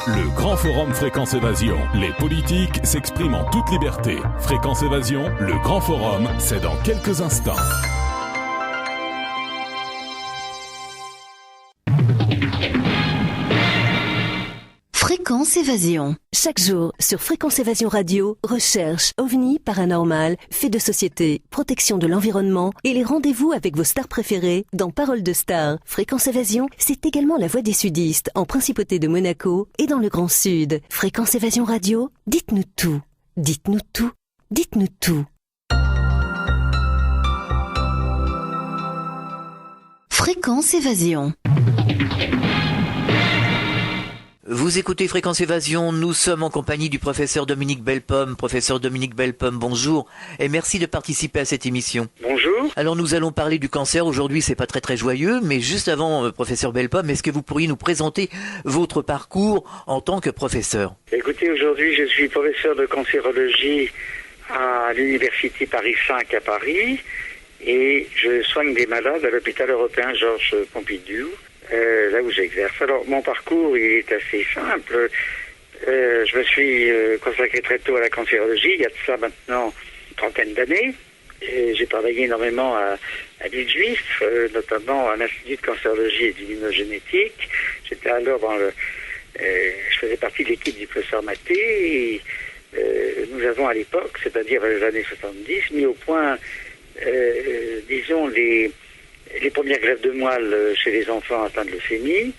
Le grand forum Fréquence Évasion. Les politiques s'expriment en toute liberté. Fréquence Évasion, le grand forum, c'est dans quelques instants. Fréquence Évasion. Chaque jour, sur Fréquence Évasion Radio, recherche, ovni, paranormal, faits de société, protection de l'environnement et les rendez-vous avec vos stars préférées dans Paroles de Stars. Fréquence Évasion, c'est également la voix des sudistes en Principauté de Monaco et dans le Grand Sud. Fréquence Évasion Radio, dites-nous tout. Dites-nous tout. Dites-nous tout. Fréquence Évasion. Vous écoutez Fréquence Évasion, nous sommes en compagnie du professeur Dominique Bellepomme. Professeur Dominique Bellepomme, bonjour et merci de participer à cette émission. Bonjour. Alors nous allons parler du cancer, aujourd'hui c'est pas très joyeux, mais juste avant, professeur Bellepomme, est-ce que vous pourriez nous présenter votre parcours en tant que professeur? Écoutez, aujourd'hui je suis professeur de cancérologie à l'Université Paris 5 à Paris et je soigne des malades à l'hôpital européen Georges Pompidou. Là où j'exerce. Alors, mon parcours, il est assez simple. Je me suis consacré très tôt à la cancérologie, il y a de ça maintenant une trentaine d'années. J'ai travaillé énormément à Villejuif, notamment à l'Institut de cancérologie et d'immunogénétique. J'étais alors je faisais partie de l'équipe du professeur Maté et nous avons à l'époque, c'est-à-dire dans les années 70, mis au point, disons, les premières greffes de moelle chez les enfants atteints de leucémie,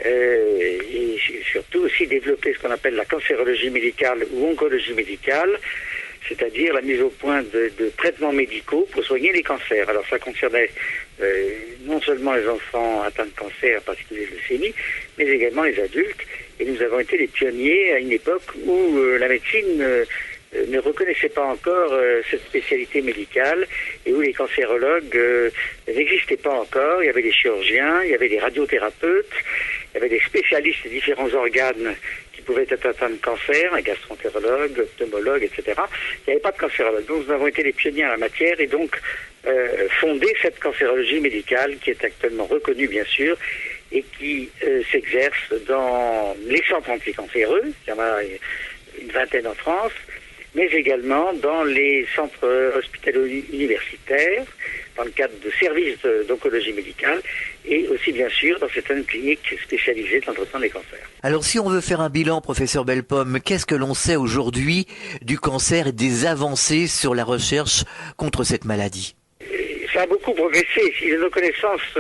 et surtout aussi développer ce qu'on appelle la cancérologie médicale ou oncologie médicale, c'est-à-dire la mise au point de traitements médicaux pour soigner les cancers. Alors ça concernait non seulement les enfants atteints de cancer, en particulier de leucémie, mais également les adultes. Et nous avons été les pionniers à une époque où la médecine ne reconnaissait pas encore cette spécialité médicale et où les cancérologues n'existaient pas encore. Il y avait des chirurgiens, il y avait des radiothérapeutes, il y avait des spécialistes des différents organes qui pouvaient être atteints de cancer, un gastroentérologue, ophtalmologue, etc. Il n'y avait pas de cancérologue. Donc nous avons été les pionniers en la matière et donc fondé cette cancérologie médicale qui est actuellement reconnue bien sûr et qui s'exerce dans les centres anticancéreux, il y en a une vingtaine en France, mais également dans les centres hospitalo-universitaires, dans le cadre de services d'oncologie médicale, et aussi bien sûr dans certaines cliniques spécialisées dans le traitement des cancers. Alors si on veut faire un bilan, professeur Bellepomme, qu'est-ce que l'on sait aujourd'hui du cancer et des avancées sur la recherche contre cette maladie? Ça a beaucoup progressé. Nos connaissances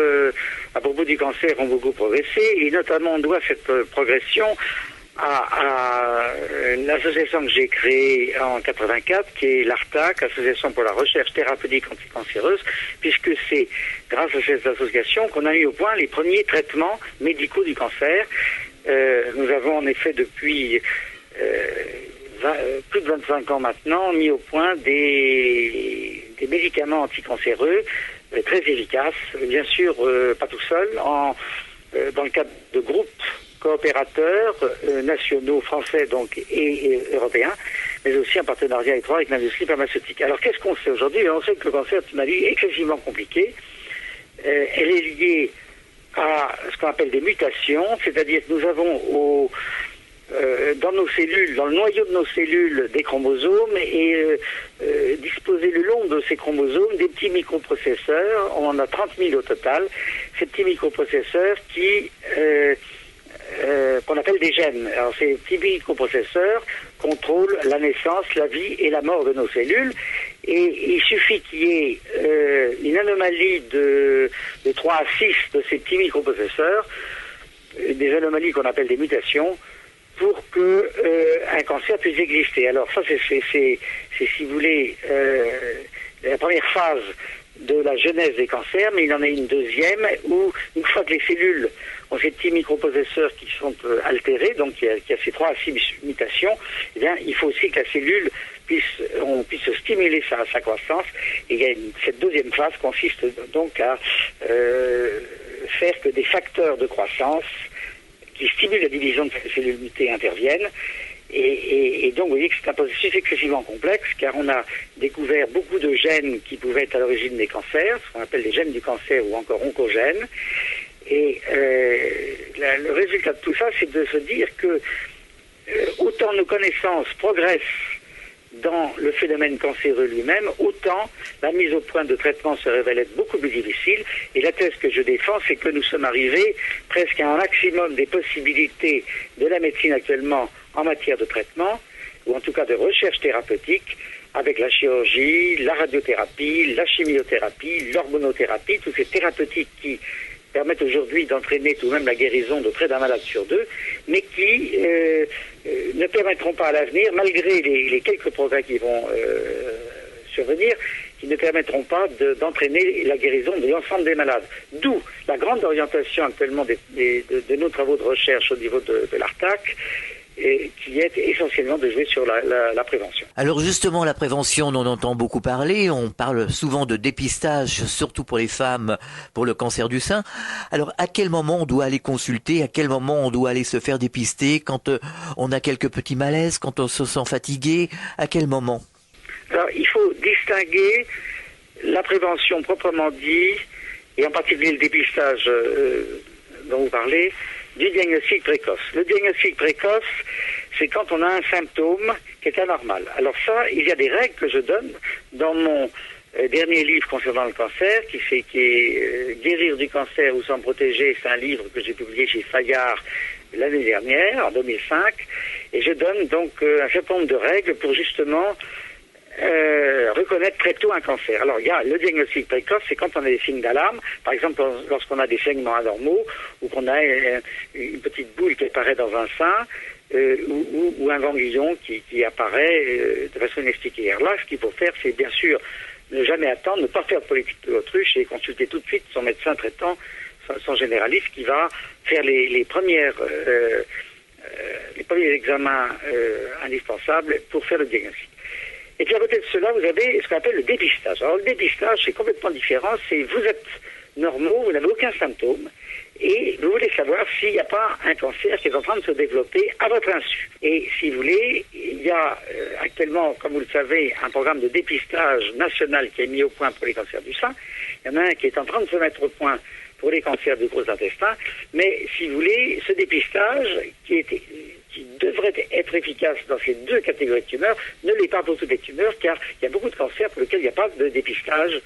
à propos du cancer ont beaucoup progressé, et notamment on doit cette progression à l'association que j'ai créée en 84, qui est l'ARTAC, Association pour la recherche thérapeutique anticancéreuse, puisque c'est grâce à cette association qu'on a mis au point les premiers traitements médicaux du cancer. Nous avons en effet depuis plus de 25 ans maintenant mis au point des médicaments anticancéreux très efficaces, bien sûr pas tout seul, dans le cadre de groupes coopérateurs nationaux, français donc et européens, mais aussi en partenariat étroit avec l'industrie pharmaceutique. Alors qu'est-ce qu'on sait aujourd'hui? On sait que le cancer est une maladie excessivement compliquée. Elle est liée à ce qu'on appelle des mutations, c'est-à-dire que nous avons dans nos cellules, dans le noyau de nos cellules, des chromosomes et disposés le long de ces chromosomes des petits microprocesseurs. On en a 30 000 au total. Ces petits microprocesseurs qu'on appelle des gènes. Alors ces petits microprocesseurs contrôlent la naissance, la vie et la mort de nos cellules. Et il suffit qu'il y ait une anomalie de 3 à 6 de ces petits microprocesseurs, des anomalies qu'on appelle des mutations, pour que un cancer puisse exister. Alors ça, c'est si vous voulez, la première phase de la genèse des cancers, mais il en a une deuxième où, une fois que les cellules ont ces petits microprocesseurs qui sont altérés, donc il y a ces 3 à 6 mutations, eh bien, il faut aussi que la cellule on puisse stimuler sa croissance. Et il y a cette deuxième phase consiste donc à faire que des facteurs de croissance qui stimulent la division de ces cellules mutées interviennent. Et donc, vous voyez que c'est un processus excessivement complexe, car on a découvert beaucoup de gènes qui pouvaient être à l'origine des cancers, ce qu'on appelle les gènes du cancer ou encore oncogènes. Et le résultat de tout ça, c'est de se dire que autant nos connaissances progressent dans le phénomène cancéreux lui-même, autant la mise au point de traitement se révèle être beaucoup plus difficile. Et la thèse que je défends, c'est que nous sommes arrivés presque à un maximum des possibilités de la médecine actuellement en matière de traitement, ou en tout cas de recherche thérapeutique, avec la chirurgie, la radiothérapie, la chimiothérapie, l'hormonothérapie, toutes ces thérapeutiques qui permettent aujourd'hui d'entraîner tout de même la guérison de près d'un malade sur deux, mais qui ne permettront pas à l'avenir, malgré les quelques progrès qui vont survenir, qui ne permettront pas d'entraîner la guérison de l'ensemble des malades. D'où la grande orientation actuellement de nos travaux de recherche au niveau de l'ARTAC, qui est essentiellement de jouer sur la prévention. Alors justement, la prévention, on en entend beaucoup parler. On parle souvent de dépistage, surtout pour les femmes, pour le cancer du sein. Alors, à quel moment on doit aller consulter? À quel moment on doit aller se faire dépister? Quand on a quelques petits malaises? Quand on se sent fatigué? À quel moment? Alors, il faut distinguer la prévention proprement dit, et en particulier le dépistage dont vous parlez, du diagnostic précoce. Le diagnostic précoce, c'est quand on a un symptôme qui est anormal. Alors ça, il y a des règles que je donne dans mon dernier livre concernant le cancer, qui est Guérir du cancer ou s'en protéger. C'est un livre que j'ai publié chez Fayard l'année dernière, en 2005, et je donne donc un certain nombre de règles pour justement reconnaître très tôt un cancer. Alors il y a le diagnostic précoce, c'est quand on a des signes d'alarme, par exemple lorsqu'on a des saignements anormaux, ou qu'on a une petite boule qui apparaît dans un sein, ou un ganglion qui apparaît de façon inexpliquée. Alors là, ce qu'il faut faire, c'est bien sûr ne jamais attendre, ne pas faire de politique de l'autruche et consulter tout de suite son médecin traitant, son généraliste, qui va faire les premiers examens indispensables pour faire le diagnostic. Et puis à côté de cela, vous avez ce qu'on appelle le dépistage. Alors le dépistage, c'est complètement différent. C'est vous êtes normaux, vous n'avez aucun symptôme, et vous voulez savoir s'il n'y a pas un cancer qui est en train de se développer à votre insu. Et si vous voulez, il y a actuellement, comme vous le savez, un programme de dépistage national qui est mis au point pour les cancers du sein. Il y en a un qui est en train de se mettre au point pour les cancers du gros intestin. Mais si vous voulez, ce dépistage qui devrait être efficace dans ces deux catégories de tumeurs ne l'est pas pour toutes les tumeurs, car il y a beaucoup de cancers pour lesquels il n'y a pas de dépistage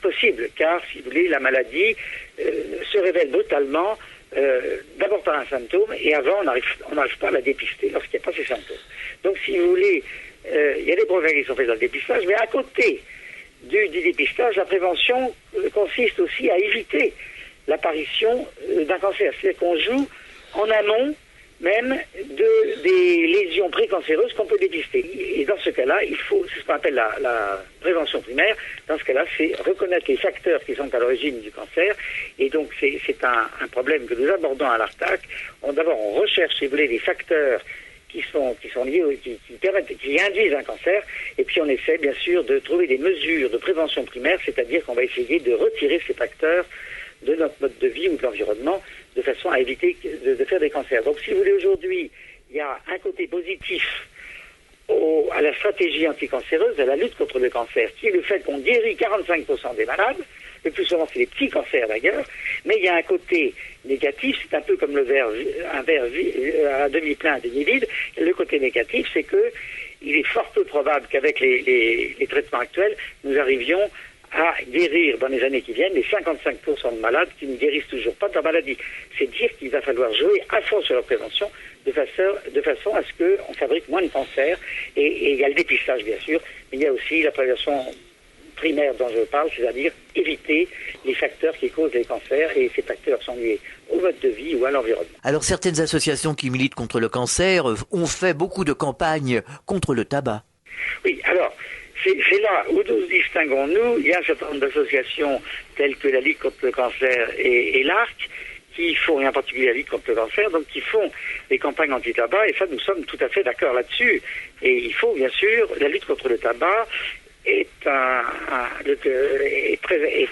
possible, car si vous voulez, la maladie se révèle brutalement d'abord par un symptôme, et avant on n'arrive pas à la dépister lorsqu'il n'y a pas ces symptômes. Donc si vous voulez, il y a des progrès qui sont faits dans le dépistage, mais à côté du dépistage, la prévention consiste aussi à éviter l'apparition d'un cancer. C'est-à-dire qu'on joue en amont même des lésions précancéreuses qu'on peut dépister. Et dans ce cas-là, c'est ce qu'on appelle la prévention primaire. Dans ce cas-là, c'est reconnaître les facteurs qui sont à l'origine du cancer. Et donc, c'est un problème que nous abordons à l'ARTAC. D'abord, on recherche, si vous voulez, les facteurs qui sont liés, qui induisent un cancer. Et puis, on essaie, bien sûr, de trouver des mesures de prévention primaire, c'est-à-dire qu'on va essayer de retirer ces facteurs de notre mode de vie ou de l'environnement, de façon à éviter de faire des cancers. Donc, si vous voulez, aujourd'hui, il y a un côté positif à la stratégie anticancéreuse, à la lutte contre le cancer, qui est le fait qu'on guérit 45% des malades. Le plus souvent, c'est les petits cancers d'ailleurs. Mais il y a un côté négatif, c'est un peu comme un verre à demi-plein, à demi-vide. Le côté négatif, c'est que il est fort peu probable qu'avec les traitements actuels, nous arrivions à guérir dans les années qui viennent les 55% de malades qui ne guérissent toujours pas de leur maladie. C'est dire qu'il va falloir jouer à fond sur la prévention de façon à ce qu'on fabrique moins de cancers. Et il y a le dépistage, bien sûr, mais il y a aussi la prévention primaire dont je parle, c'est-à-dire éviter les facteurs qui causent les cancers, et ces facteurs sont liés au mode de vie ou à l'environnement. Alors certaines associations qui militent contre le cancer ont fait beaucoup de campagnes contre le tabac. Oui, alors c'est là où nous distinguons, nous. Il y a un certain nombre d'associations telles que la Ligue contre le cancer et l'ARC qui font, et en particulier la Ligue contre le cancer, donc qui font des campagnes anti-tabac, et ça, nous sommes tout à fait d'accord là-dessus. Et il faut, bien sûr, la lutte contre le tabac est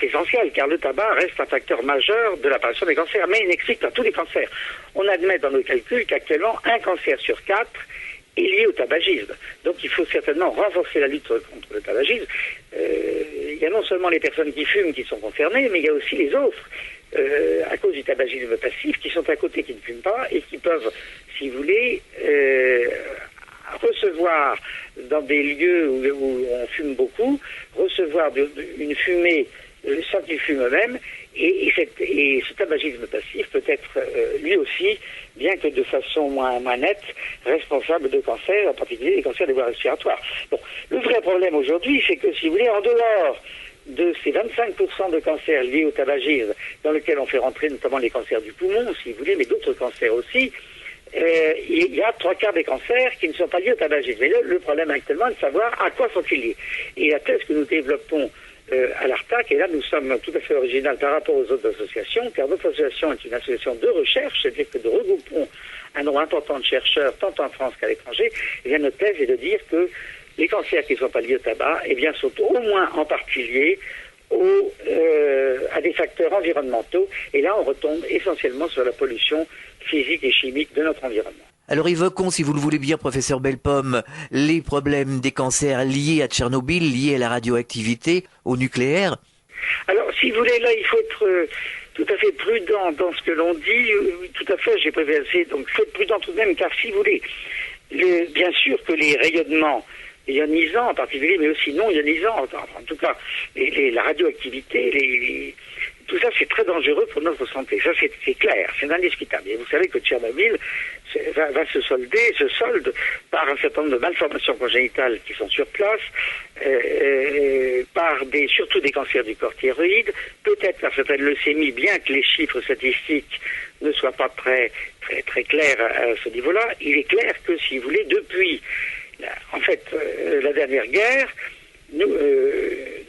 essentiel, car le tabac reste un facteur majeur de l'apparition des cancers, mais il n'explique pas tous les cancers. On admet dans nos calculs qu'actuellement, un cancer sur 4 est lié au tabagisme. Donc il faut certainement renforcer la lutte contre le tabagisme. Il y a non seulement les personnes qui fument qui sont concernées, mais il y a aussi les autres. à cause du tabagisme passif, qui sont à côté, qui ne fument pas, et qui peuvent, si vous voulez, recevoir dans des lieux où on fume beaucoup, recevoir une fumée sans qu'ils fument eux-mêmes, et ce tabagisme passif peut être lui aussi, bien que de façon moins nette, responsable de cancers, en particulier des cancers des voies respiratoires. Bon, le vrai problème aujourd'hui, c'est que, si vous voulez, en dehors de ces 25% de cancers liés au tabagisme, dans lesquels on fait rentrer notamment les cancers du poumon, si vous voulez, mais d'autres cancers aussi, il y a 3/4 des cancers qui ne sont pas liés au tabagisme. Mais le problème actuellement est de savoir à quoi sont-ils liés. Et la thèse que nous développons à l'ARTAC, et là nous sommes tout à fait original par rapport aux autres associations, car notre association est une association de recherche, c'est-à-dire que nous regroupons un nombre important de chercheurs, tant en France qu'à l'étranger. Et bien notre thèse est de dire que les cancers qui ne sont pas liés au tabac, eh bien, sont au moins en partie liés à des facteurs environnementaux. Et là, on retombe essentiellement sur la pollution physique et chimique de notre environnement. Alors évoquons, si vous le voulez bien, professeur Bellepomme, les problèmes des cancers liés à Tchernobyl, liés à la radioactivité, au nucléaire. Alors, si vous voulez, là, il faut être tout à fait prudent dans ce que l'on dit. Tout à fait, j'ai préféré. Donc, il faut être prudent tout de même, car si vous voulez, bien sûr que les rayonnements ionisants en particulier, mais aussi non ionisants, en tout cas, la radioactivité, tout ça, c'est très dangereux pour notre santé. Ça, c'est clair, c'est indiscutable. Et vous savez que Tchernobyl va se solde par un certain nombre de malformations congénitales qui sont sur place, par surtout des cancers du corps thyroïde, peut-être par certaines leucémies, bien que les chiffres statistiques ne soient pas très, très, très clairs à ce niveau-là. Il est clair que, si vous voulez, depuis la dernière guerre,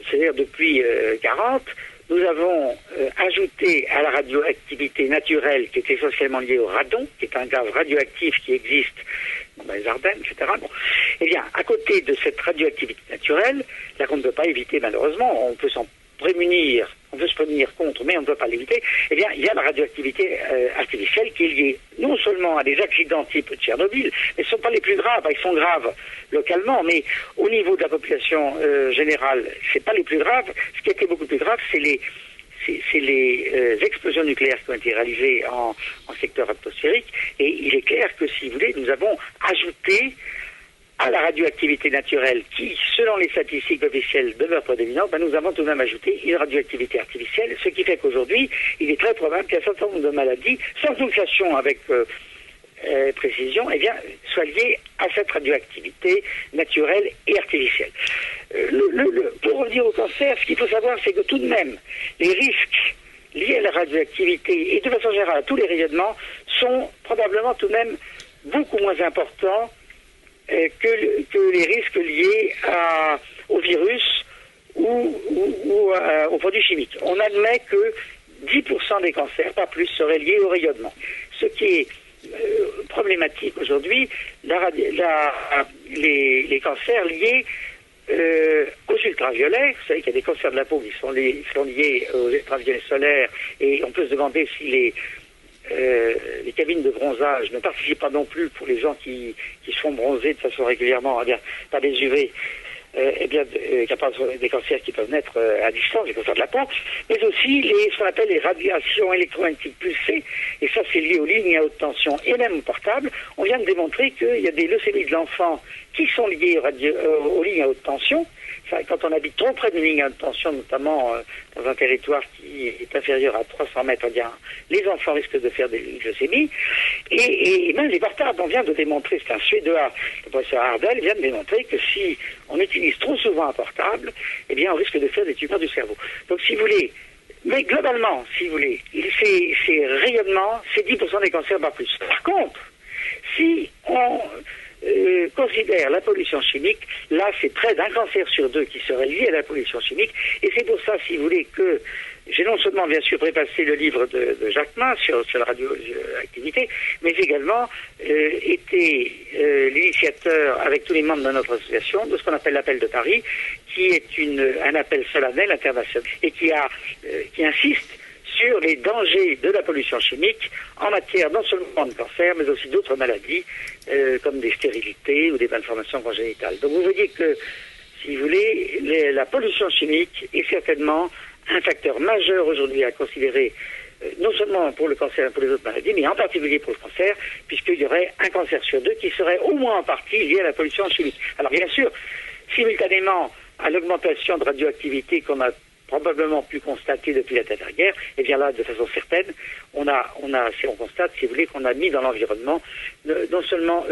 c'est-à-dire depuis 40, nous avons ajouté à la radioactivité naturelle, qui est essentiellement liée au radon, qui est un gaz radioactif qui existe dans les Ardennes, etc. Bon. Eh bien, à côté de cette radioactivité naturelle, là qu'on ne peut pas éviter malheureusement, on peut s'en prémunir, on peut se prémunir contre, mais on ne peut pas l'éviter, eh bien, il y a la radioactivité artificielle qui est liée non seulement à des accidents type Tchernobyl, mais ce ne sont pas les plus graves, ils sont graves localement, mais au niveau de la population générale, c'est pas les plus graves. Ce qui a été beaucoup plus grave, c'est les explosions nucléaires qui ont été réalisées en secteur atmosphérique, et il est clair que, si vous voulez, nous avons ajouté à la radioactivité naturelle qui, selon les statistiques officielles, demeure prédominante, nous avons tout de même ajouté une radioactivité artificielle, ce qui fait qu'aujourd'hui, il est très probable qu'un certain nombre de maladies, sans que nous le sachions avec précision, eh bien, soient liées à cette radioactivité naturelle et artificielle. Pour revenir au cancer, ce qu'il faut savoir, c'est que tout de même, les risques liés à la radioactivité et de façon générale à tous les rayonnements sont probablement tout de même beaucoup moins importants que les risques liés au virus ou aux produits chimiques. On admet que 10% des cancers, pas plus, seraient liés au rayonnement. Ce qui est problématique aujourd'hui, les cancers liés aux ultraviolets. Vous savez qu'il y a des cancers de la peau qui sont liés aux ultraviolets solaires, et on peut se demander si les cabines de bronzage ne participent pas non plus pour les gens qui se font bronzer de façon régulièrement, par des UV, des cancers qui peuvent naître à distance, des cancers de la peau, mais aussi ce qu'on appelle les radiations électromagnétiques pulsées, et ça c'est lié aux lignes à haute tension et même aux portables. On vient de démontrer qu'il y a des leucémies de l'enfant qui sont liées aux lignes à haute tension. Quand on habite trop près d'une ligne à haute tension, notamment dans un territoire qui est inférieur à 300 mètres, les enfants risquent de faire des leucémies. Et même les portables, on vient de démontrer, c'est un Suédois, le professeur Hardel, vient de démontrer que si on utilise trop souvent un portable, eh bien on risque de faire des tumeurs du cerveau. Donc si vous voulez, mais globalement, si vous voulez, ces rayonnements, c'est 10% des cancers, pas plus. Par contre, si on considère la pollution chimique, là c'est près d'un cancer sur 2 qui serait lié à la pollution chimique, et c'est pour ça, si vous voulez, que j'ai non seulement bien sûr préfacé le livre de Jacquemin sur la radioactivité, mais également été l'initiateur avec tous les membres de notre association de ce qu'on appelle l'appel de Paris, qui est un appel solennel international et qui insiste sur les dangers de la pollution chimique en matière non seulement de cancer, mais aussi d'autres maladies, comme des stérilités ou des malformations congénitales. Donc vous voyez que, si vous voulez, la pollution chimique est certainement un facteur majeur aujourd'hui à considérer non seulement pour le cancer et pour les autres maladies, mais en particulier pour le cancer, puisqu'il y aurait un cancer sur 2 qui serait au moins en partie lié à la pollution chimique. Alors bien sûr, simultanément à l'augmentation de radioactivité qu'on a probablement pu constater depuis la dernière, et bien là, de façon certaine, on constate, si vous voulez, qu'on a mis dans l'environnement non seulement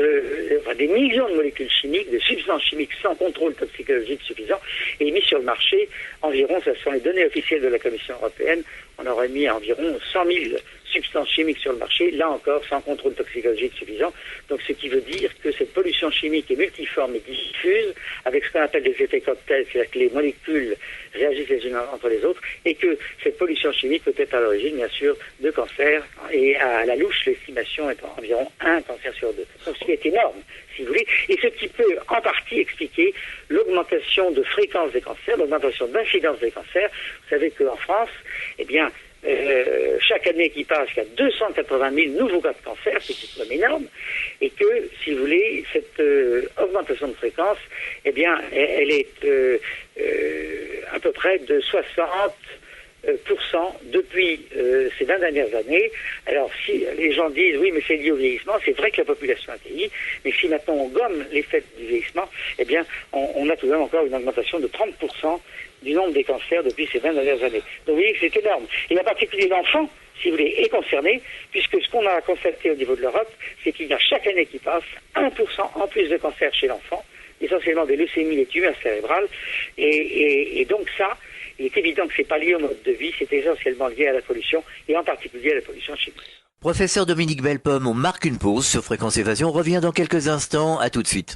des millions de molécules chimiques, de substances chimiques sans contrôle toxicologique suffisant, et mis sur le marché environ, ce sont les données officielles de la Commission européenne, on aurait mis environ 100 000 substances chimiques sur le marché, là encore sans contrôle toxicologique suffisant. Donc ce qui veut dire que cette pollution chimique est multiforme et diffuse, avec ce qu'on appelle des effets cocktails, c'est-à-dire que les molécules réagissent les unes entre les autres, et que cette pollution chimique peut être à l'origine, bien sûr, de cancer, et à la louche, l'estimation est environ 1 cancer sur 2. Donc ce qui est énorme, si vous voulez, et ce qui peut en partie expliquer l'augmentation de fréquence des cancers, l'augmentation d'incidence des cancers. Vous savez qu'en France, eh bien, chaque année qui passe, il y a 280 000 nouveaux cas de cancer, c'est tout de même énorme, et que, si vous voulez, cette augmentation de fréquence, eh bien, elle est à peu près de 60% depuis ces 20 dernières années. Alors, si les gens disent, oui, mais c'est lié au vieillissement, c'est vrai que la population a vieilli, mais si maintenant on gomme l'effet du vieillissement, eh bien, on a tout de même encore une augmentation de 30% du nombre des cancers depuis ces 20 dernières années. Donc, vous voyez que c'est énorme. Et en particulier l'enfant, si vous voulez, est concerné, puisque ce qu'on a constaté au niveau de l'Europe, c'est qu'il y a chaque année qui passe 1% en plus de cancer chez l'enfant, essentiellement des leucémies, des tumeurs cérébrales, et donc ça, il est évident que c'est pas lié au mode de vie, c'est essentiellement lié à la pollution, et en particulier à la pollution chimique. Professeur Dominique Bellepomme, on marque une pause sur Fréquence Évasion, on revient dans quelques instants, à tout de suite.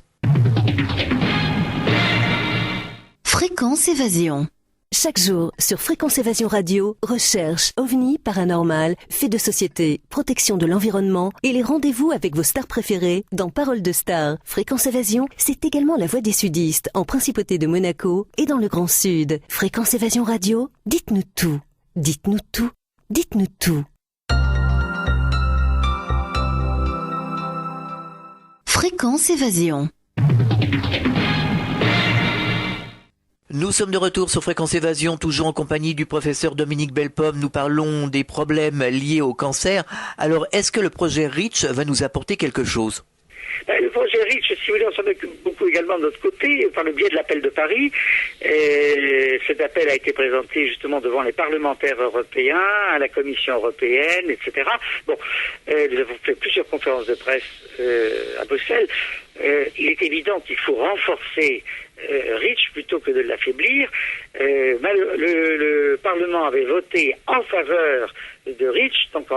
Fréquence Évasion. Chaque jour, sur Fréquence Évasion Radio, recherche, ovni, paranormal, faits de société, protection de l'environnement et les rendez-vous avec vos stars préférées dans Parole de Stars. Fréquence Évasion, c'est également la voix des sudistes en Principauté de Monaco et dans le Grand Sud. Fréquence Évasion Radio, dites-nous tout. Dites-nous tout. Dites-nous tout. Fréquence Évasion. Nous sommes de retour sur Fréquence Évasion, toujours en compagnie du professeur Dominique Bellepomme. Nous parlons des problèmes liés au cancer. Alors, est-ce que le projet REACH va nous apporter quelque chose ? Le projet REACH, si vous voulez, on s'en occupe beaucoup également de notre côté, par le biais de l'appel de Paris. Et cet appel a été présenté justement devant les parlementaires européens, à la Commission européenne, etc. Bon, nous avons fait plusieurs conférences de presse à Bruxelles. Il est évident qu'il faut renforcer REACH plutôt que de l'affaiblir. Le Parlement avait voté en faveur de REACH, donc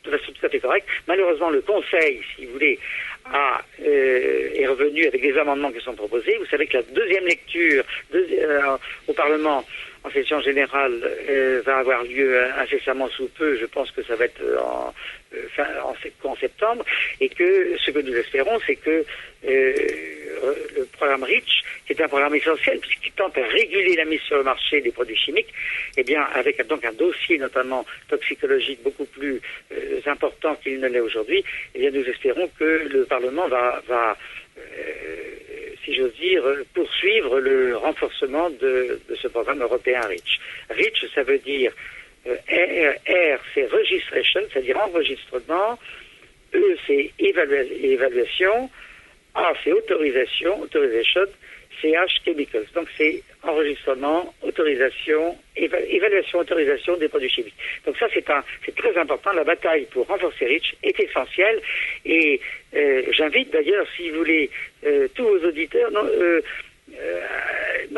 de façon tout à fait correcte. Malheureusement, le Conseil, si vous voulez, est revenu avec des amendements qui sont proposés. Vous savez que la deuxième lecture au Parlement en session générale va avoir lieu incessamment sous peu. Je pense que ça va être en septembre, et que ce que nous espérons, c'est que le programme REACH, qui est un programme essentiel puisqu'il tente à réguler la mise sur le marché des produits chimiques, eh bien avec donc un dossier notamment toxicologique beaucoup plus important qu'il ne l'est aujourd'hui, eh bien nous espérons que le Parlement va si j'ose dire, poursuivre le renforcement de ce programme européen REACH. REACH, ça veut dire R, c'est registration, c'est-à-dire enregistrement. E, c'est évaluation. A, c'est autorisation. CH, chemicals. Donc, c'est enregistrement, autorisation, évaluation, autorisation des produits chimiques. Donc ça, c'est très important. La bataille pour renforcer REACH est essentielle. Et j'invite d'ailleurs, si vous voulez, tous vos auditeurs, non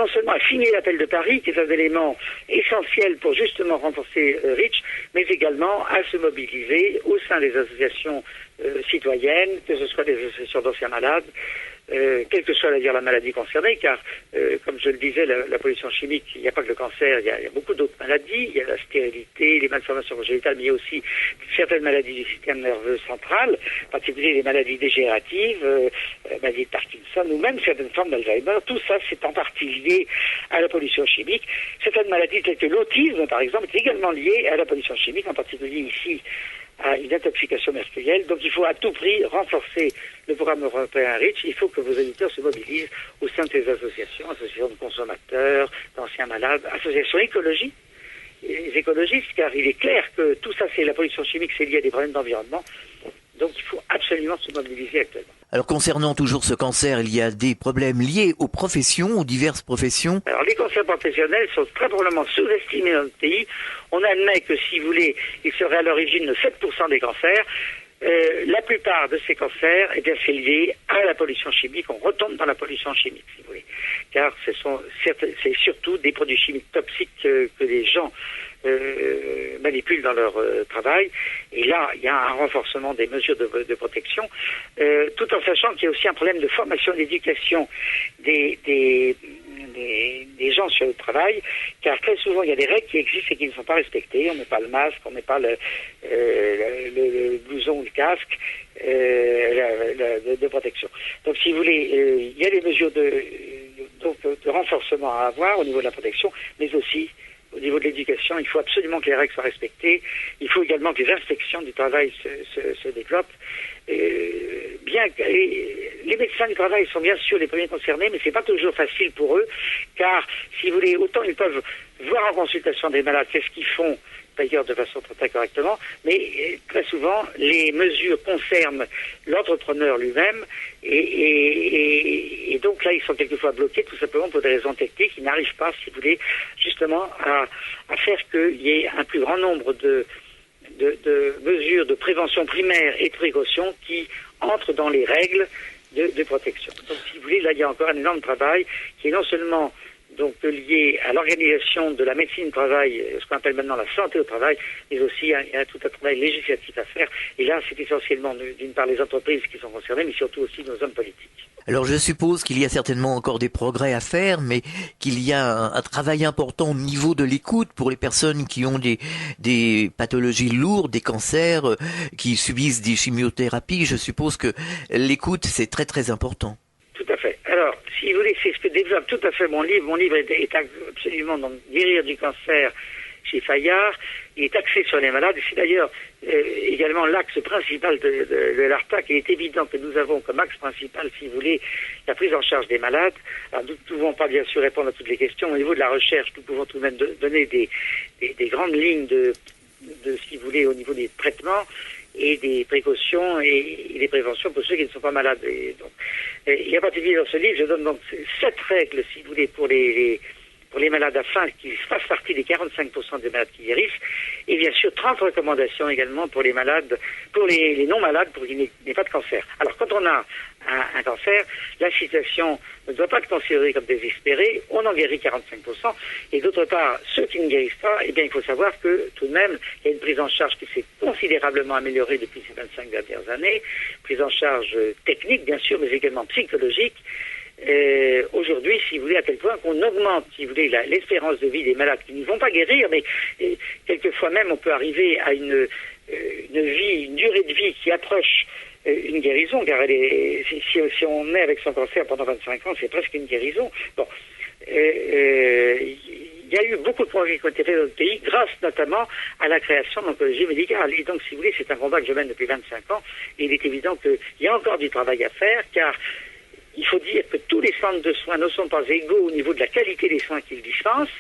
seulement à signer l'appel de Paris, qui est un élément essentiel pour justement renforcer REACH, mais également à se mobiliser au sein des associations citoyennes, que ce soit des associations d'anciens malades, quelle que soit d'ailleurs la maladie concernée, car comme je le disais, la pollution chimique, il n'y a pas que le cancer, il y a beaucoup d'autres maladies, il y a la stérilité, les malformations congénitales, mais il y a aussi certaines maladies du système nerveux central, en particulier les maladies dégénératives, maladie de Parkinson, ou même certaines formes d'Alzheimer. Tout ça, c'est en partie lié à la pollution chimique. Certaines maladies telles que l'autisme, par exemple, est également liée à la pollution chimique, en particulier ici à une intoxication mercurielle. Donc il faut à tout prix renforcer le programme européen REACH. Il faut que vos éditeurs se mobilisent au sein de ces associations de consommateurs, d'anciens malades, associations écologie. écologistes, car il est clair que tout ça, c'est la pollution chimique, c'est lié à des problèmes d'environnement. Donc il faut absolument se mobiliser actuellement. Alors concernant toujours ce cancer, il y a des problèmes liés aux professions, aux diverses professions. Alors les cancers professionnels sont très probablement sous-estimés dans notre pays. On admet que, si vous voulez, ils seraient à l'origine de 7% des cancers. La plupart de ces cancers, eh bien, c'est lié à la pollution chimique. On retombe dans la pollution chimique, si vous voulez. Car c'est surtout des produits chimiques toxiques que les gens manipulent dans leur travail. Et là, il y a un renforcement des mesures de protection, tout en sachant qu'il y a aussi un problème de formation et d'éducation des gens sur le travail, car très souvent, il y a des règles qui existent et qui ne sont pas respectées. On ne met pas le masque, on ne met pas le blouson ou le casque de protection. Donc, si vous voulez, il y a des mesures de renforcement à avoir au niveau de la protection, mais aussi au niveau de l'éducation. Il faut absolument que les règles soient respectées. Il faut également que les inspections du travail se développent. Les médecins du travail sont bien sûr les premiers concernés, mais c'est pas toujours facile pour eux, car, si vous voulez, autant ils peuvent voir en consultation des malades qu'est-ce qu'ils font, d'ailleurs de façon très correctement, mais très souvent les mesures concernent l'entrepreneur lui-même, et donc là ils sont quelquefois bloqués tout simplement pour des raisons techniques. Ils n'arrivent pas, si vous voulez, justement à faire qu'il y ait un plus grand nombre de mesures de prévention primaire et de précaution qui entrent dans les règles de protection. Donc, si vous voulez, là, il y a encore un énorme travail qui est non seulement donc lié à l'organisation de la médecine du travail, ce qu'on appelle maintenant la santé au travail, mais aussi il y a tout un travail législatif à faire. Et là, c'est essentiellement d'une part les entreprises qui sont concernées, mais surtout aussi nos hommes politiques. Alors je suppose qu'il y a certainement encore des progrès à faire, mais qu'il y a un travail important au niveau de l'écoute pour les personnes qui ont des pathologies lourdes, des cancers, qui subissent des chimiothérapies. Je suppose que l'écoute, c'est très très important. Tout à fait. Alors, si vous voulez, c'est ce que développe tout à fait mon livre. Mon livre est absolument dans Guérir du cancer chez Fayard. Il est axé sur les malades. Et c'est d'ailleurs également l'axe principal de l'ARTAC. Il est évident que nous avons comme axe principal, si vous voulez, la prise en charge des malades. Alors, nous ne pouvons pas bien sûr répondre à toutes les questions. Au niveau de la recherche, nous pouvons tout de même donner des grandes lignes de, si vous voulez, au niveau des traitements et des précautions et des préventions pour ceux qui ne sont pas malades. Et en particulier dans ce livre, je donne donc 7 règles, si vous voulez, pour les malades afin qu'ils fassent partie des 45% des malades qui guérissent, et bien sûr 30 recommandations également pour les malades, pour les non-malades, pour qu'il n'y ait pas de cancer. Alors quand on a un cancer, la situation ne doit pas être considérée comme désespérée, on en guérit 45%, et d'autre part, ceux qui ne guérissent pas, eh bien il faut savoir que tout de même, il y a une prise en charge qui s'est considérablement améliorée depuis ces 25 dernières années, prise en charge technique bien sûr, mais également psychologique. Aujourd'hui, si vous voulez, à tel point qu'on augmente, si vous voulez, l'espérance de vie des malades qui ne vont pas guérir, mais quelquefois même on peut arriver à une durée de vie qui approche une guérison, car si on est avec son cancer pendant 25 ans, c'est presque une guérison. Bon, il y a eu beaucoup de progrès qui ont été faits dans notre pays, grâce notamment à la création de l'oncologie médicale. Et donc, si vous voulez, c'est un combat que je mène depuis 25 ans, et il est évident qu'il y a encore du travail à faire, car il faut dire que tous les centres de soins ne sont pas égaux au niveau de la qualité des soins qu'ils dispensent.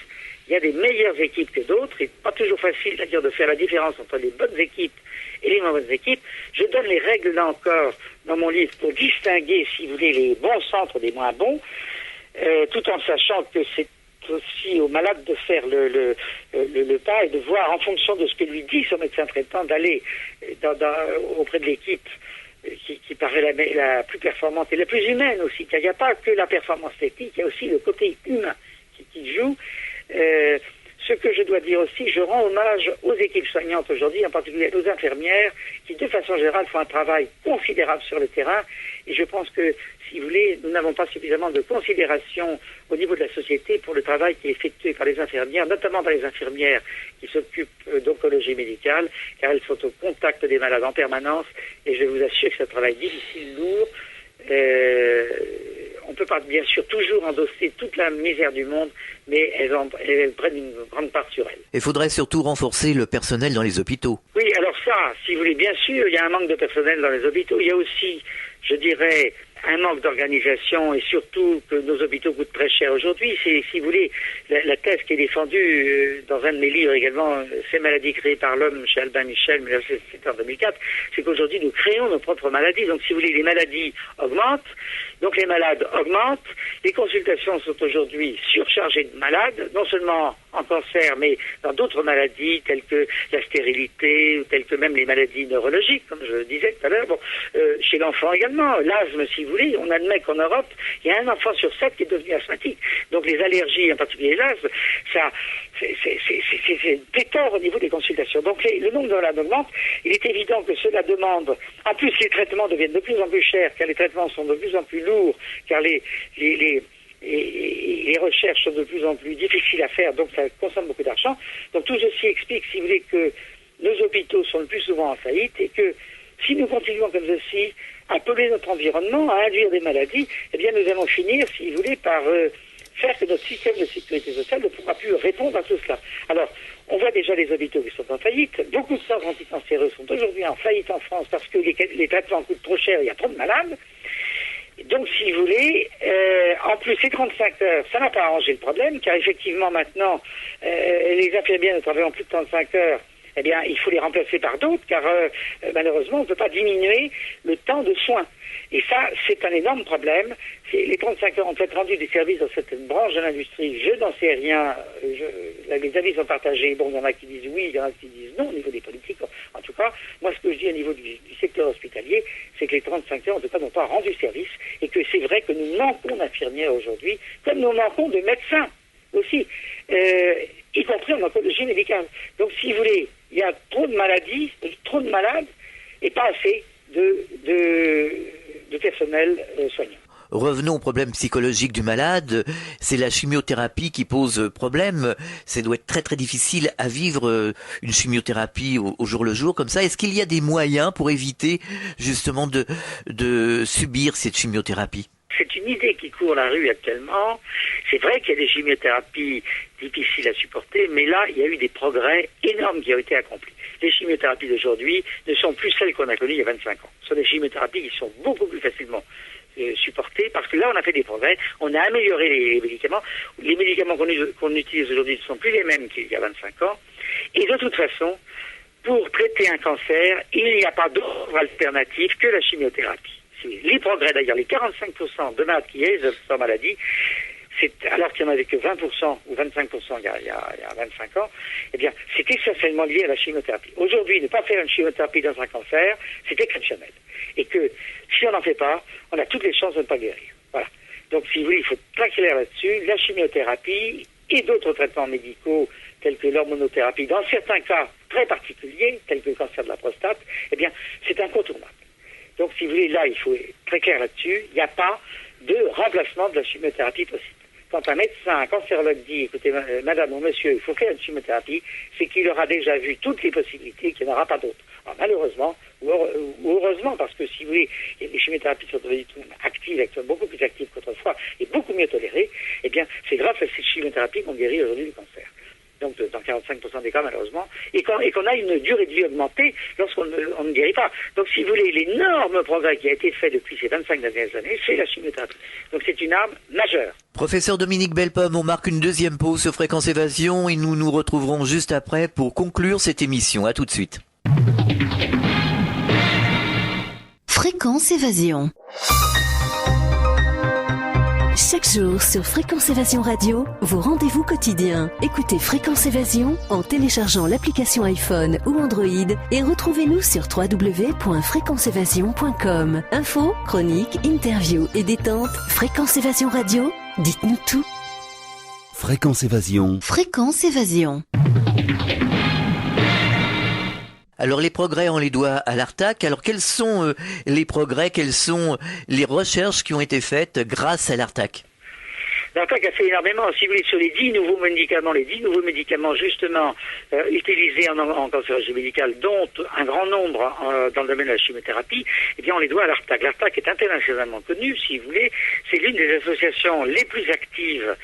Il y a des meilleures équipes que d'autres. Il n'est pas toujours facile, c'est-à-dire de faire la différence entre les bonnes équipes et les mauvaises équipes. Je donne les règles, là encore, dans mon livre, pour distinguer, si vous voulez, les bons centres des moins bons, tout en sachant que c'est aussi au malade de faire le pas et de voir, en fonction de ce que lui dit son médecin traitant, d'aller auprès de l'équipe qui paraît la plus performante et la plus humaine aussi, car il n'y a pas que la performance technique, il y a aussi le côté humain qui joue. Ce que je dois dire aussi, je rends hommage aux équipes soignantes aujourd'hui, en particulier aux infirmières, qui de façon générale font un travail considérable sur le terrain, et je pense que, si vous voulez, nous n'avons pas suffisamment de considération au niveau de la société pour le travail qui est effectué par les infirmières, notamment par les infirmières qui s'occupent d'oncologie médicale, car elles sont au contact des malades en permanence, et je vous assure que c'est un travail difficile, lourd. On ne peut pas bien sûr toujours endosser toute la misère du monde, mais elles prennent une grande part sur elles. Il faudrait surtout renforcer le personnel dans les hôpitaux. Oui, alors ça, si vous voulez, bien sûr, il y a un manque de personnel dans les hôpitaux. Il y a aussi, je dirais, un manque d'organisation et surtout que nos hôpitaux coûtent très cher aujourd'hui. C'est, si vous voulez, la thèse qui est défendue dans un de mes livres également, Ces maladies créées par l'homme, chez Albin Michel, mais là c'était en 2004, c'est qu'aujourd'hui nous créons nos propres maladies. Donc si vous voulez, les maladies augmentent, donc les malades augmentent, les consultations sont aujourd'hui surchargées de malades, non seulement en cancer, mais dans d'autres maladies telles que la stérilité, ou telles que même les maladies neurologiques, comme je le disais tout à l'heure. Bon, chez l'enfant également, l'asthme, si vous voulez, on admet qu'en Europe, il y a un enfant sur 7 qui est devenu asthmatique. Donc les allergies, en particulier l'asthme, ça, c'est pléthore au niveau des consultations. Donc le nombre de malades augmente. Il est évident que cela demande, en plus les traitements deviennent de plus en plus chers, car les traitements sont de plus en plus lourds, car les recherches sont de plus en plus difficiles à faire, donc ça consomme beaucoup d'argent. Donc tout ceci explique, si vous voulez, que nos hôpitaux sont le plus souvent en faillite et que si nous continuons comme ceci à polluer notre environnement, à induire des maladies, eh bien nous allons finir, si vous voulez, par faire que notre système de sécurité sociale ne pourra plus répondre à tout cela. Alors, on voit déjà les hôpitaux qui sont en faillite. Beaucoup de centres anticancéreux sont aujourd'hui en faillite en France parce que les traitements coûtent trop cher, il y a trop de malades. Donc, si vous voulez, en plus, ces 35 heures, ça n'a pas arrangé le problème, car effectivement, maintenant, les infirmières ne travaillant plus de 35 heures, eh bien, il faut les remplacer par d'autres, car malheureusement, on ne peut pas diminuer le temps de soins. Et ça, c'est un énorme problème. Les 35 heures ont peut-être rendu des services dans cette branche de l'industrie. Je n'en sais rien. Les avis sont partagés. Bon, il y en a qui disent oui, il y en a qui disent non au niveau des politiques. En tout cas, moi, ce que je dis au niveau du secteur hospitalier, c'est que les 35 heures, en tout cas, n'ont pas rendu service. Et que c'est vrai que nous manquons d'infirmières aujourd'hui, comme nous manquons de médecins aussi, y compris en oncologie médicale. Donc, si vous voulez, il y a trop de maladies, trop de malades, et pas assez de personnel soignant. Revenons au problème psychologique du malade. C'est la chimiothérapie qui pose problème. Ça doit être très très difficile à vivre une chimiothérapie au jour le jour comme ça. Est-ce qu'il y a des moyens pour éviter justement de subir cette chimiothérapie ? C'est une idée qui court la rue actuellement. C'est vrai qu'il y a des chimiothérapies difficiles à supporter, mais là, il y a eu des progrès énormes qui ont été accomplis. Les chimiothérapies d'aujourd'hui ne sont plus celles qu'on a connues il y a 25 ans. Ce sont des chimiothérapies qui sont beaucoup plus facilement supportées, parce que là, on a fait des progrès, on a amélioré les médicaments. Les médicaments qu'on utilise aujourd'hui ne sont plus les mêmes qu'il y a 25 ans. Et de toute façon, pour traiter un cancer, il n'y a pas d'autre alternative que la chimiothérapie. Les progrès, d'ailleurs, les 45% de malades qui aient cette maladie, alors qu'il n'y en avait que 20% ou 25% il y a 25 ans, eh bien, c'est essentiellement lié à la chimiothérapie. Aujourd'hui, ne pas faire une chimiothérapie dans un cancer, c'est exceptionnel. Et que, si on n'en fait pas, on a toutes les chances de ne pas guérir. Voilà. Donc, si vous voulez, il faut être très clair là-dessus. La chimiothérapie et d'autres traitements médicaux, tels que l'hormonothérapie, dans certains cas très particuliers, tels que le cancer de la prostate, eh bien, c'est incontournable. Donc, si vous voulez, là, il faut être très clair là-dessus. Il n'y a pas de remplacement de la chimiothérapie possible. Quand un médecin, un cancérologue dit, écoutez, madame ou monsieur, il faut faire une chimiothérapie, c'est qu'il aura déjà vu toutes les possibilités, qu'il n'y en aura pas d'autres. Alors, malheureusement, ou heureusement, parce que si vous voulez, les chimiothérapies sont devenues actives, beaucoup plus actives qu'autrefois, et beaucoup mieux tolérées, eh bien, c'est grâce à ces chimiothérapies qu'on guérit aujourd'hui du cancer. Donc dans 45% des cas malheureusement, et qu'on a une durée de vie augmentée lorsqu'on ne guérit pas. Donc si vous voulez, l'énorme progrès qui a été fait depuis ces 25 dernières années, c'est la chimiothérapie. Donc c'est une arme majeure. Professeur Dominique Bellepomme, on marque une deuxième pause sur Fréquence Évasion et nous nous retrouverons juste après pour conclure cette émission. À tout de suite. Fréquence Évasion. Chaque jour sur Fréquence Évasion Radio, vos rendez-vous quotidiens. Écoutez Fréquence Évasion en téléchargeant l'application iPhone ou Android et retrouvez-nous sur www.fréquenceévasion.com. Infos, chroniques, interviews et détente. Fréquence Évasion Radio, dites-nous tout. Fréquence Évasion. Fréquence Évasion. Alors les progrès, on les doit à l'ARTAC. Alors quels sont les progrès, quelles sont les recherches qui ont été faites grâce à l'ARTAC ? L'ARTAC a fait énormément, si vous voulez, sur les 10 nouveaux médicaments justement utilisés en cancérologie médicale, dont un grand nombre dans le domaine de la chimiothérapie, eh bien on les doit à l'ARTAC. L'ARTAC est internationalement connue, si vous voulez, c'est l'une des associations les plus actives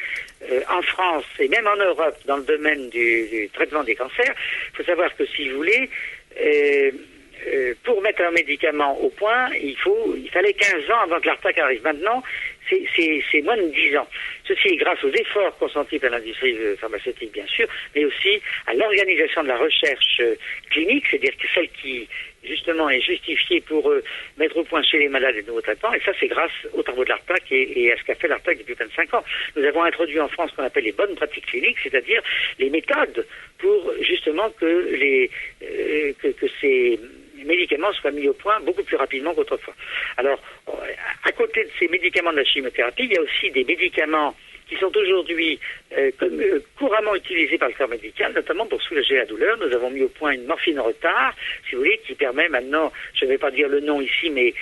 en France et même en Europe dans le domaine du traitement des cancers. Il faut savoir que, si vous voulez, pour mettre un médicament au point, il fallait 15 ans avant que l'ARTAC arrive. Maintenant, c'est moins de 10 ans. Ceci est grâce aux efforts consentis par l'industrie pharmaceutique, bien sûr, mais aussi à l'organisation de la recherche clinique, c'est-à-dire que celle qui, justement, est justifiée pour mettre au point chez les malades des nouveaux traitements, et ça, c'est grâce aux travaux de l'ARTAC et à ce qu'a fait l'ARTAC depuis 25 ans. Nous avons introduit en France ce qu'on appelle les bonnes pratiques cliniques, c'est-à-dire les méthodes pour, justement, que ces médicaments soient mis au point beaucoup plus rapidement qu'autrefois. Alors, à côté de ces médicaments de la chimiothérapie, il y a aussi des médicaments qui sont aujourd'hui couramment utilisés par le corps médical, notamment pour soulager la douleur. Nous avons mis au point une morphine retard, si vous voulez, qui permet maintenant, je ne vais pas dire le nom ici, mais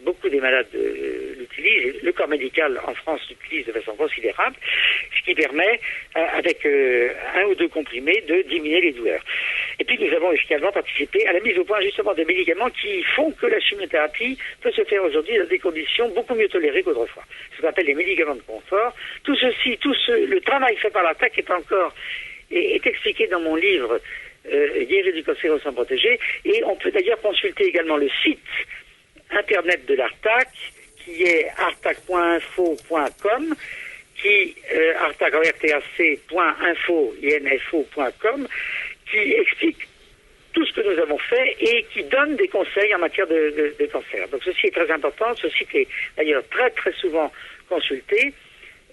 beaucoup des malades l'utilisent. Le corps médical en France l'utilise de façon considérable, ce qui permet, avec un ou deux comprimés, de diminuer les douleurs. Et puis nous avons également participé à la mise au point justement des médicaments qui font que la chimiothérapie peut se faire aujourd'hui dans des conditions beaucoup mieux tolérées qu'autrefois. Ce qu'on appelle les médicaments de confort. Tout le travail fait par l'ARTAC est expliqué dans mon livre Guérir du cancer au sein protégé, et on peut d'ailleurs consulter également le site internet de l'ARTAC qui est artac.info.com, artac.info.com, qui explique tout ce que nous avons fait et qui donne des conseils en matière de cancer. Donc ceci est très important, ce site est d'ailleurs très très souvent consulté.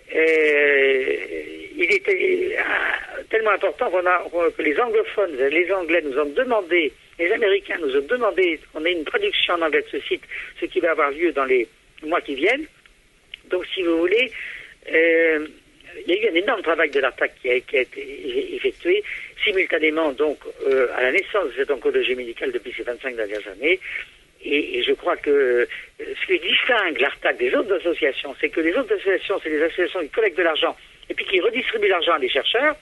Il était tellement important que les anglophones, les Anglais nous ont demandé, les Américains nous ont demandé qu'on ait une traduction en anglais de ce site, ce qui va avoir lieu dans les mois qui viennent. Donc si vous voulez, il y a eu un énorme travail de l'ARTAC qui a été effectué simultanément donc à la naissance de cette oncologie médicale depuis ces 25 dernières années. Et je crois que ce qui distingue l'ARTAC des autres associations, c'est que les autres associations, c'est des associations qui collectent de l'argent et puis qui redistribuent l'argent à des chercheurs.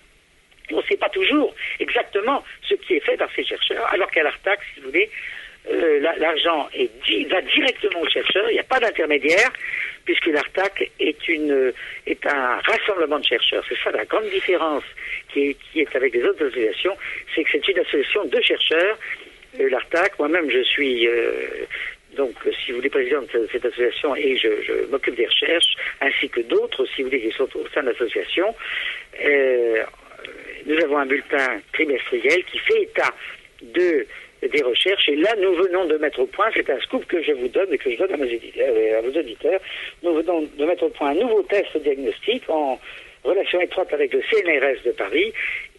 On ne sait pas toujours exactement ce qui est fait par ces chercheurs, alors qu'à l'ARTAC, si vous voulez, l'argent va directement aux chercheurs, il n'y a pas d'intermédiaire, puisque l'ARTAC est un rassemblement de chercheurs. C'est ça la grande différence qui est avec les autres associations, c'est que c'est une association de chercheurs. L'ARTAC, moi-même je suis donc, si vous voulez, président de cette association, et je m'occupe des recherches, ainsi que d'autres, si vous voulez, qui sont au sein de l'association. Nous avons un bulletin trimestriel qui fait état des recherches, et là nous venons de mettre au point, c'est un scoop que je vous donne et que je donne à vos auditeurs, nous venons de mettre au point un nouveau test diagnostique en relation étroite avec le CNRS de Paris,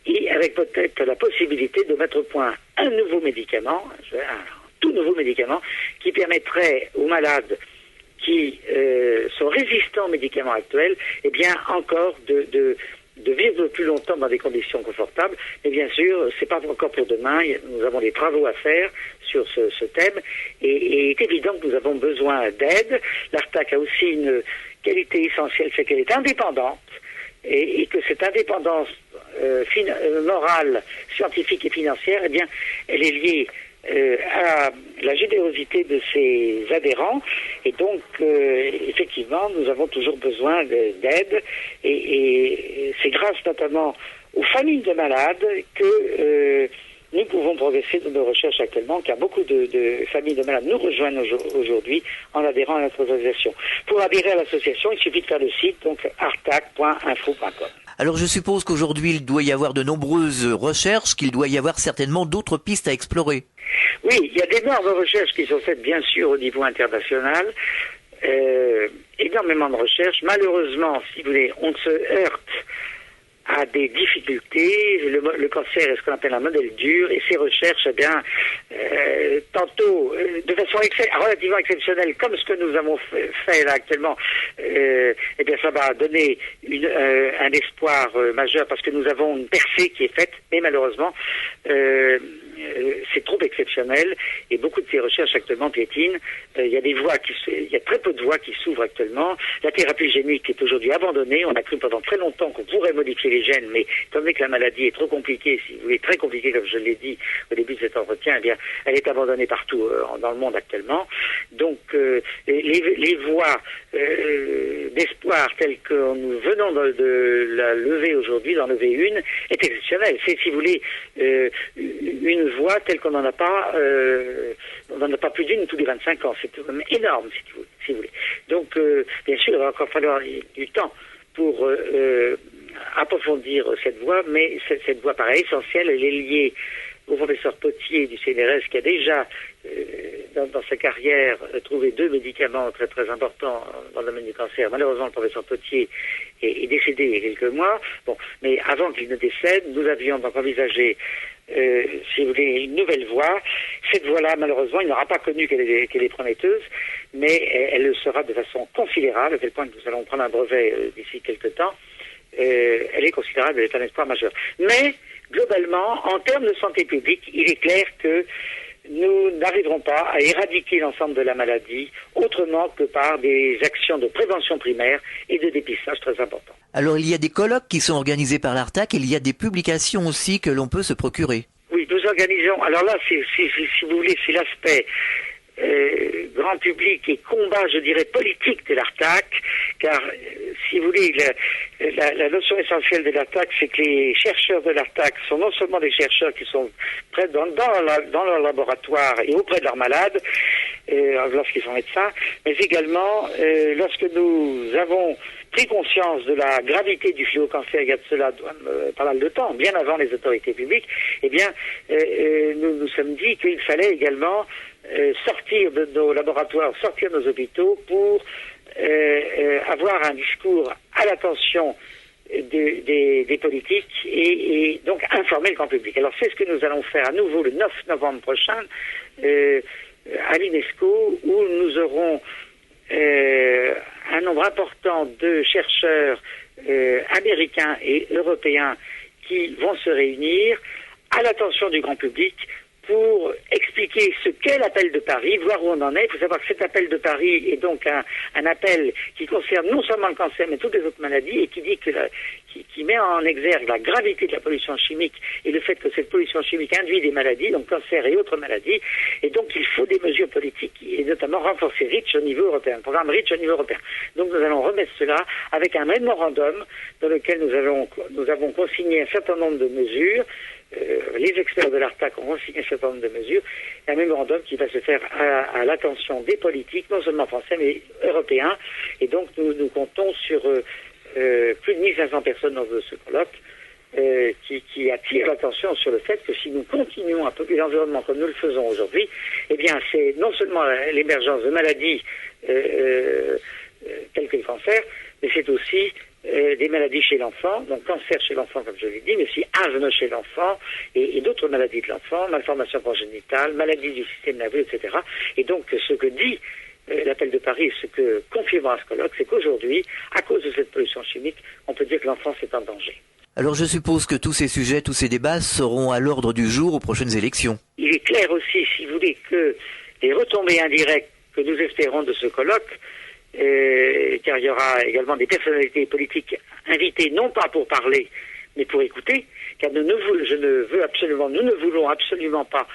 et avec peut-être la possibilité de mettre au point un nouveau médicament, un tout nouveau médicament, qui permettrait aux malades qui sont résistants aux médicaments actuels, eh bien encore de vivre plus longtemps dans des conditions confortables. Mais bien sûr, c'est pas encore pour demain. Nous avons des travaux à faire sur ce thème, et il est évident que nous avons besoin d'aide. L'ARTAC a aussi une qualité essentielle, c'est qu'elle est indépendante, et que cette indépendance morale, scientifique et financière, eh bien, elle est liée à la générosité de ses adhérents, et donc effectivement nous avons toujours besoin d'aide, et c'est grâce notamment aux familles de malades que nous pouvons progresser dans nos recherches actuellement, car beaucoup de familles de malades nous rejoignent aujourd'hui en adhérant à notre association. Pour adhérer à l'association, il suffit de faire le site, donc artac.info.com. Alors je suppose qu'aujourd'hui il doit y avoir de nombreuses recherches, qu'il doit y avoir certainement d'autres pistes à explorer. Oui, il y a d'énormes recherches qui sont faites bien sûr au niveau international, énormément de recherches. Malheureusement, si vous voulez, on se heurte à des difficultés. Le cancer est ce qu'on appelle un modèle dur, et ces recherches, eh bien, tantôt de façon relativement exceptionnelle, comme ce que nous avons fait là actuellement, eh bien, ça va donner un espoir majeur, parce que nous avons une percée qui est faite, mais malheureusement, c'est trop exceptionnel, et beaucoup de ces recherches actuellement piétinent. Il y a très peu de voies qui s'ouvrent actuellement. La thérapie génique est aujourd'hui abandonnée. On a cru pendant très longtemps qu'on pourrait modifier les gènes, mais étant donné que la maladie est trop compliquée, si vous voulez, très compliquée, comme je l'ai dit au début de cet entretien, eh bien, elle est abandonnée partout dans le monde actuellement. Donc, les voies d'espoir telles que nous venons de la lever aujourd'hui, d'en lever une, est exceptionnelle. C'est, si vous voulez, une voix telle qu'on n'en a pas, plus d'une tous les 25 ans. C'est tout de même énorme, si vous voulez. Donc, bien sûr, il va encore falloir du temps pour approfondir cette voie, mais cette voie paraît essentielle. Elle est liée au professeur Potier du CNRS qui a déjà, dans sa carrière, trouvé 2 médicaments très très importants dans le domaine du cancer. Malheureusement, le professeur Potier est décédé il y a quelques mois. Bon, mais avant qu'il ne décède, nous avions donc envisagé, si vous voulez, une nouvelle voie. Cette voie-là, malheureusement, il n'aura pas connu qu'elle est prometteuse, mais elle le sera de façon considérable, à tel point que nous allons prendre un brevet d'ici quelques temps. Elle est considérable, elle est un espoir majeur. Mais, globalement, en termes de santé publique, il est clair que nous n'arriverons pas à éradiquer l'ensemble de la maladie autrement que par des actions de prévention primaire et de dépistage très importants. Alors il y a des colloques qui sont organisés par l'Artac et il y a des publications aussi que l'on peut se procurer. Oui, nous organisons. Alors là, si vous voulez, c'est l'aspect grand public et combat, je dirais, politique de l'Artac, car si vous voulez, la notion essentielle de l'Artac, c'est que les chercheurs de l'Artac sont non seulement des chercheurs qui sont près dans leur laboratoire et auprès de leurs malades, lorsqu'ils sont médecins, mais également lorsque nous avons pris conscience de la gravité du fléau-cancer il y a de cela pas mal de temps, bien avant les autorités publiques, eh bien, nous nous sommes dit qu'il fallait également sortir de nos laboratoires, sortir de nos hôpitaux pour avoir un discours à l'attention des politiques et donc informer le grand public. Alors c'est ce que nous allons faire à nouveau le 9 novembre prochain à l'UNESCO, où nous aurons un nombre important de chercheurs américains et européens qui vont se réunir à l'attention du grand public pour expliquer ce qu'est l'appel de Paris, voir où on en est. Il faut savoir que cet appel de Paris est donc un appel qui concerne non seulement le cancer, mais toutes les autres maladies, et qui dit qui met en exergue la gravité de la pollution chimique et le fait que cette pollution chimique induit des maladies, donc cancer et autres maladies. Et donc il faut des mesures politiques, et notamment renforcer REACH au niveau européen, le programme REACH au niveau européen. Donc nous allons remettre cela avec un mémorandum dans lequel nous avons consigné un certain nombre de mesures. Les experts de l'Artac ont signé un certain nombre de mesures, un mémorandum qui va se faire à l'attention des politiques, non seulement français, mais européens. Et donc nous comptons sur plus de 1500 personnes dans ce colloque qui attirent l'attention sur le fait que si nous continuons à polluer l'environnement comme nous le faisons aujourd'hui, eh bien c'est non seulement l'émergence de maladies telles que le cancer, mais c'est aussi des maladies chez l'enfant, donc cancer chez l'enfant comme je l'ai dit, mais aussi asthme chez l'enfant et d'autres maladies de l'enfant, malformation congénitale, maladies du système nerveux, etc. Et donc ce que dit l'appel de Paris, ce que confirmera ce colloque, c'est qu'aujourd'hui, à cause de cette pollution chimique, on peut dire que l'enfance est en danger. Alors je suppose que tous ces sujets, tous ces débats seront à l'ordre du jour aux prochaines élections. Il est clair aussi, si vous voulez, que les retombées indirectes que nous espérons de ce colloque, car il y aura également des personnalités politiques invitées, non pas pour parler, mais pour écouter, car nous ne voulons absolument pas,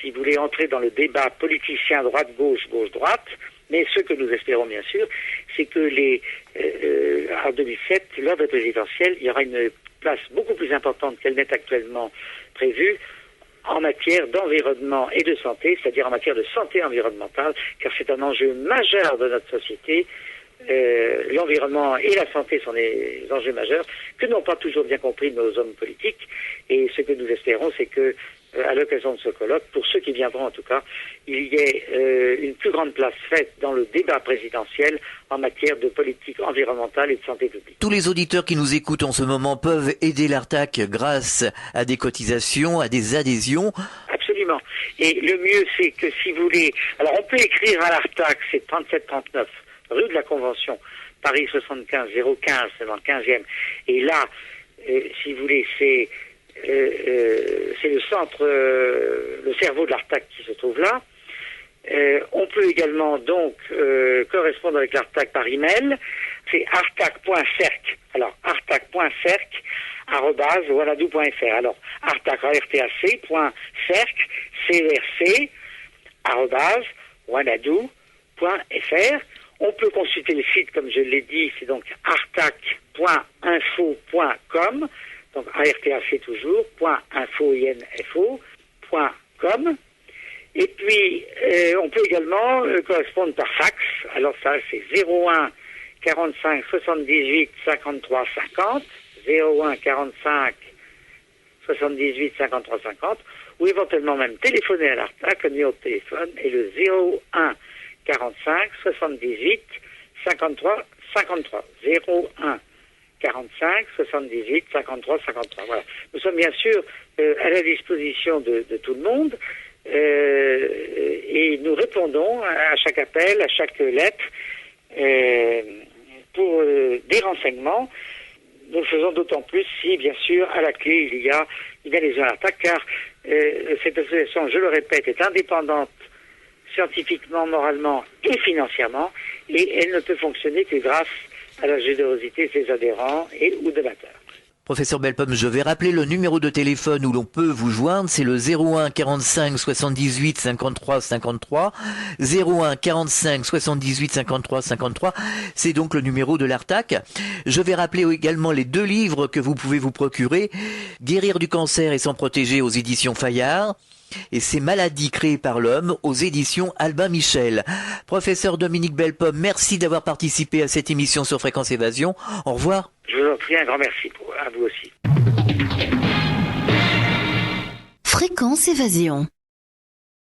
si vous voulez, entrer dans le débat politicien droite-gauche, gauche-droite, mais ce que nous espérons bien sûr, c'est que en 2007, lors de la présidentielle, il y aura une place beaucoup plus importante qu'elle n'est actuellement prévue en matière d'environnement et de santé, c'est-à-dire en matière de santé environnementale, car c'est un enjeu majeur de notre société. L'environnement et la santé sont des enjeux majeurs que n'ont pas toujours bien compris nos hommes politiques. Et ce que nous espérons, c'est que, à l'occasion de ce colloque, pour ceux qui viendront en tout cas, il y ait une plus grande place faite dans le débat présidentiel en matière de politique environnementale et de santé publique. Tous les auditeurs qui nous écoutent en ce moment peuvent aider l'Artac grâce à des cotisations, à des adhésions. Absolument. Et le mieux, c'est que si vous voulez... Alors, on peut écrire à l'Artac, c'est 3739, rue de la Convention, Paris 75 015, c'est dans le 15e. Et là, si vous voulez, c'est le centre, le cerveau de l'Artac qui se trouve là. On peut également donc correspondre avec l'Artac par email. C'est artac.cerc. Alors artac.cerc@wanadoo.fr. Alors artac@wanadoo.fr. On peut consulter le site, comme je l'ai dit, c'est donc artac.info.com. Donc ARTAC toujours, .info, gmail.com. Et puis, on peut également correspondre par fax. Alors ça, c'est 01 45 78 53 50, 01 45 78 53 50, ou éventuellement même téléphoner à l'ARTAC. Le numéro de téléphone est le 01 45 78 53 53, 01 45 78 53 53. Voilà. Nous sommes bien sûr à la disposition de tout le monde, et nous répondons à chaque appel, à chaque lettre, pour des renseignements. Nous le faisons d'autant plus si, bien sûr, à la clé, il y a une adhésion à l'ARTAC, car cette association, je le répète, est indépendante scientifiquement, moralement et financièrement, et elle ne peut fonctionner que grâce à la générosité de ses adhérents et ou donateurs. Professeur Bellepomme, je vais rappeler le numéro de téléphone où l'on peut vous joindre, c'est le 01 45 78 53 53, 01 45 78 53 53, c'est donc le numéro de l'ARTAC. Je vais rappeler également les 2 livres que vous pouvez vous procurer, Guérir du cancer et s'en protéger aux éditions Fayard, et Ces maladies créées par l'homme aux éditions Albin Michel. Professeur Dominique Bellepomme, merci d'avoir participé à cette émission sur Fréquence Évasion. Au revoir. Je vous en prie, un grand merci à vous aussi. Fréquence Évasion.